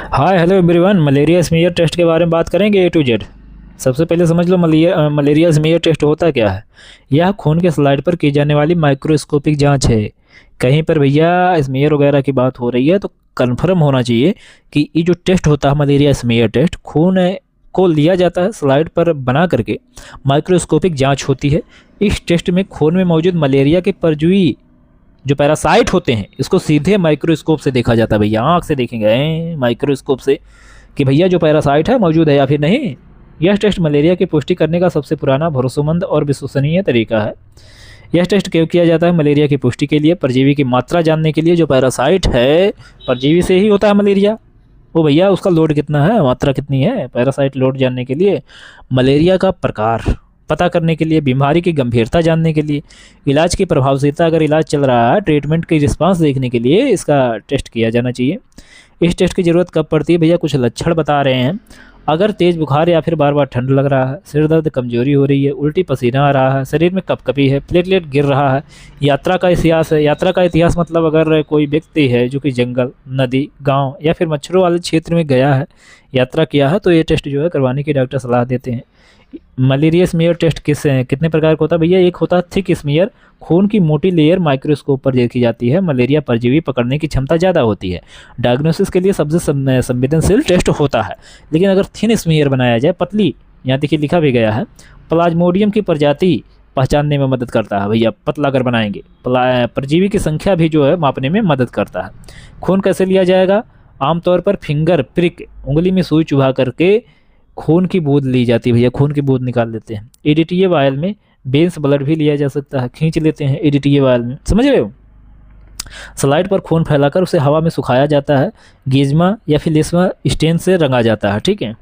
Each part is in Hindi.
हाय hello everyone. Malaria smear test के बारे में बात करेंगे ए टू जेड। सबसे पहले समझ लो मलेरिया स्मीयर टेस्ट होता क्या है। यह खून के स्लाइड पर की जाने वाली माइक्रोस्कोपिक जांच है। कहीं पर भैया स्मीयर वगैरह की बात हो रही है तो कंफर्म होना चाहिए कि ये जो टेस्ट होता है मलेरिया स्मीयर टेस्ट, खून को लिया जाता है स्लाइड पर बना करके माइक्रोस्कोपिक जाँच होती है। इस टेस्ट में खून में मौजूद मलेरिया के परजीवी जो पैरासाइट होते हैं इसको सीधे माइक्रोस्कोप से देखा जाता है। भैया आँख से देखेंगे माइक्रोस्कोप से कि भैया जो पैरासाइट है मौजूद है या फिर नहीं। यह टेस्ट मलेरिया की पुष्टि करने का सबसे पुराना, भरोसेमंद और विश्वसनीय तरीका है। यह टेस्ट क्यों किया जाता है? मलेरिया की पुष्टि के लिए, परजीवी की मात्रा जानने के लिए। जो पैरासाइट है परजीवी से ही होता है मलेरिया, वो भैया उसका लोड कितना है, मात्रा कितनी है, पैरासाइट लोड जानने के लिए। मलेरिया का प्रकार पता करने के लिए, बीमारी की गंभीरता जानने के लिए, इलाज की प्रभावशीलता, अगर इलाज चल रहा है, ट्रीटमेंट की रिस्पांस देखने के लिए इसका टेस्ट किया जाना चाहिए। इस टेस्ट की ज़रूरत कब पड़ती है? भैया कुछ लक्षण बता रहे हैं। अगर तेज़ बुखार या फिर बार बार ठंड लग रहा है, सिर दर्द, कमजोरी हो रही है, उल्टी पसीना आ रहा है, शरीर में कपकपी है, प्लेटलेट गिर रहा है, यात्रा का इतिहास है। यात्रा का इतिहास मतलब अगर कोई व्यक्ति है जो कि जंगल, नदी, गांव या फिर मच्छरों वाले क्षेत्र में गया है, यात्रा किया है, तो ये टेस्ट जो है करवाने की डॉक्टर सलाह देते हैं। मलेरिया स्मीयर टेस्ट कितने प्रकार का होता है? भैया एक होता है थिक स्मीयर, खून की मोटी लेयर माइक्रोस्कोप पर देखी जाती है। मलेरिया परजीवी पकड़ने की क्षमता ज़्यादा होती है, डायग्नोसिस के लिए सबसे संवेदनशील टेस्ट होता है। लेकिन अगर थिन स्मीयर बनाया जाए, पतली, यहाँ देखिए लिखा भी गया है, प्लाज्मोडियम की प्रजाति पहचानने में मदद करता है। भैया पतला अगर बनाएंगे, परजीवी की संख्या भी जो है मापने में मदद करता है। खून कैसे लिया जाएगा? आमतौर पर फिंगर प्रिक, उंगली में सुई चुभा करके खून की बूंद ली जाती है। भैया खून की बूंद निकाल लेते हैं। एडीटीए वायल में बेंस ब्लड भी लिया जा सकता है, खींच लेते हैं एडीटीए वायल में, समझ रहे हो। स्लाइड पर खून फैलाकर उसे हवा में सुखाया जाता है, गिज्मा या फिर लेस्मा स्टेन से रंगा जाता है। ठीक है,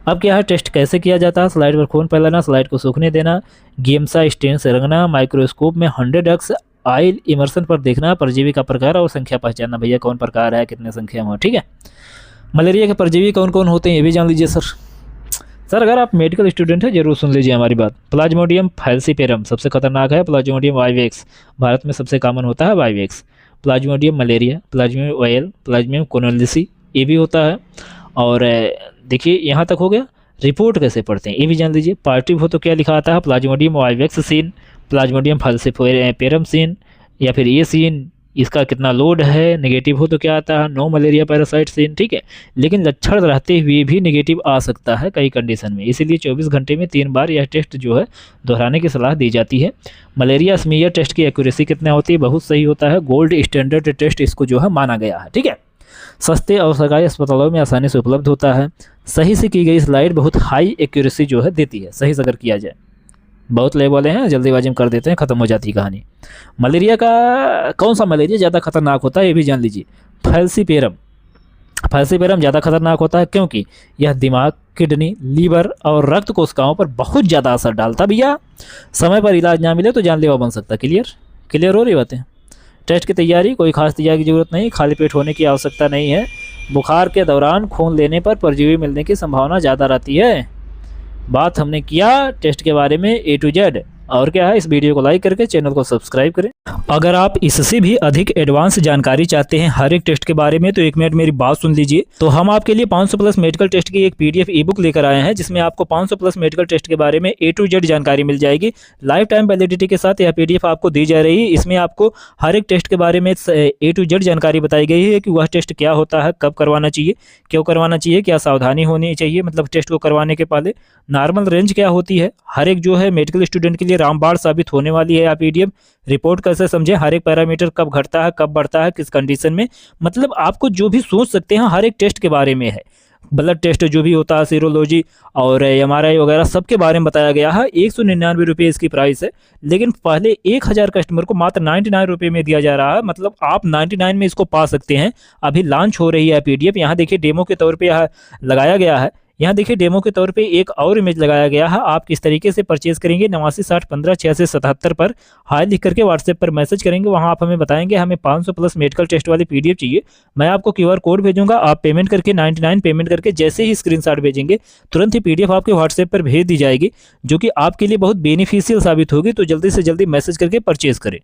अब क्या है, टेस्ट कैसे किया जाता है? स्लाइड पर खून फैलाना, स्लाइड को सूखने देना, गेमसा स्टेन से रंगना, माइक्रोस्कोप में 100x ऑयल इमर्सन पर देखना, परजीवी का प्रकार और संख्या पहचानना। भैया कौन प्रकार है, कितने संख्या में। ठीक है, मलेरिया के परजीवी कौन कौन होते हैं ये भी जान लीजिए सर अगर आप मेडिकल स्टूडेंट हैं जरूर सुन लीजिए हमारी बात। प्लाज्मोडियम फैल्सीपेरम सबसे खतरनाक है। प्लाज्मोडियम वाइवेक्स भारत में सबसे कॉमन होता है, vivax. Plasmodium malaria, plasmodium ovale, plasmodium knowlesi, ये भी होता है। और देखिए यहाँ तक हो गया। रिपोर्ट कैसे पढ़ते हैं ये भी जान लीजिए। पार्टिव हो तो क्या लिखा आता है? Plasmodium vivax seen, plasmodium falciparum seen, या फिर ये सीन, इसका कितना लोड है। नेगेटिव हो तो क्या आता है? No malaria parasite seen. ठीक है, लेकिन लक्षण रहते हुए भी नेगेटिव आ सकता है कई कंडीशन में, इसीलिए 24 घंटे में 3 बार यह टेस्ट जो है दोहराने की सलाह दी जाती है। मलेरिया स्मीयर टेस्ट की एक्यूरेसी कितना होती है? बहुत सही होता है। गोल्ड स्टैंडर्ड टेस्ट इसको जो है माना गया है। ठीक है, सस्ते और सरकारी अस्पतालों में आसानी से उपलब्ध होता है। सही से की गई स्लाइड बहुत हाई एक्यूरेसी जो है देती है, सही से अगर किया जाए। बहुत लेब वाले हैं जल्दीबाजी में कर देते हैं, ख़त्म हो जाती है कहानी। मलेरिया का कौन सा मलेरिया ज़्यादा खतरनाक होता है ये भी जान लीजिए। फैल्सीपेरम ज़्यादा खतरनाक होता है क्योंकि यह दिमाग, किडनी, लीवर और रक्त कोशिकाओं पर बहुत ज़्यादा असर डालता है। भैया समय पर इलाज ना मिले तो जानलेवा बन सकता है। क्लियर हो रही बातें। टेस्ट की तैयारी, कोई खास तैयारी की जरूरत नहीं, खाली पेट होने की आवश्यकता नहीं है। बुखार के दौरान खून लेने पर परजीवी मिलने की संभावना ज़्यादा रहती है। बात हमने किया टेस्ट के बारे में ए टू जेड। और क्या है, इस वीडियो को लाइक करके चैनल को सब्सक्राइब करें। अगर आप इससे भी अधिक एडवांस जानकारी चाहते हैं हर एक टेस्ट के बारे में तो 1 मिनट मेरी बात सुन लीजिए। तो हम आपके लिए 500 प्लस मेडिकल टेस्ट की एक PDF ई बुक लेकर आए हैं, जिसमें आपको 500 प्लस मेडिकल टेस्ट के बारे में ए टू जेड जानकारी मिल जाएगी। लाइफ टाइम वैलिडिटी के साथ यह PDF आपको दी जा रही है। इसमें आपको हर एक टेस्ट के बारे में ए टू जेड जानकारी बताई गई है कि वह टेस्ट क्या होता है, कब करवाना चाहिए, क्यों करवाना चाहिए, क्या सावधानी होनी चाहिए, मतलब टेस्ट को करवाने के पहले नॉर्मल रेंज क्या होती है। हर एक जो है मेडिकल स्टूडेंट के लिए रामबाण साबित होने वाली है। आप PDF रिपोर्ट कैसे समझें, हर एक पैरामीटर कब घटता है, कब बढ़ता है, किस कंडीशन में, मतलब आपको जो भी सोच सकते हैं हर एक टेस्ट के बारे में है। ब्लड टेस्ट जो भी होता है, सीरोलॉजी और MRI वगैरह सबके बारे में बताया गया है। 199 रुपये इसकी प्राइस है, लेकिन पहले 1000 कस्टमर को मात्र 99 रुपये में दिया जा रहा है। मतलब आप 99 में इसको पा सकते हैं। अभी लॉन्च हो रही है PDF। यहाँ देखिए डेमो के तौर पर यह लगाया गया है। यहाँ देखिए डेमो के तौर पे एक और इमेज लगाया गया है। आप किस तरीके से परचेज करेंगे, 89 60 15 86 77 पर हाई लिख करके व्हाट्सएप पर मैसेज करेंगे। वहाँ आप हमें बताएंगे हमें 500 प्लस मेडिकल टेस्ट वाली PDF चाहिए। मैं आपको QR कोड भेजूंगा, आप पेमेंट करके 99 पेमेंट करके जैसे ही स्क्रीनशॉट भेजेंगे तुरंत ही PDF आपके व्हाट्सएप पर भेज दी जाएगी, जो कि आपके लिए बहुत बेनिफिशियल साबित होगी। तो जल्दी से जल्दी मैसेज करके परचेज करें।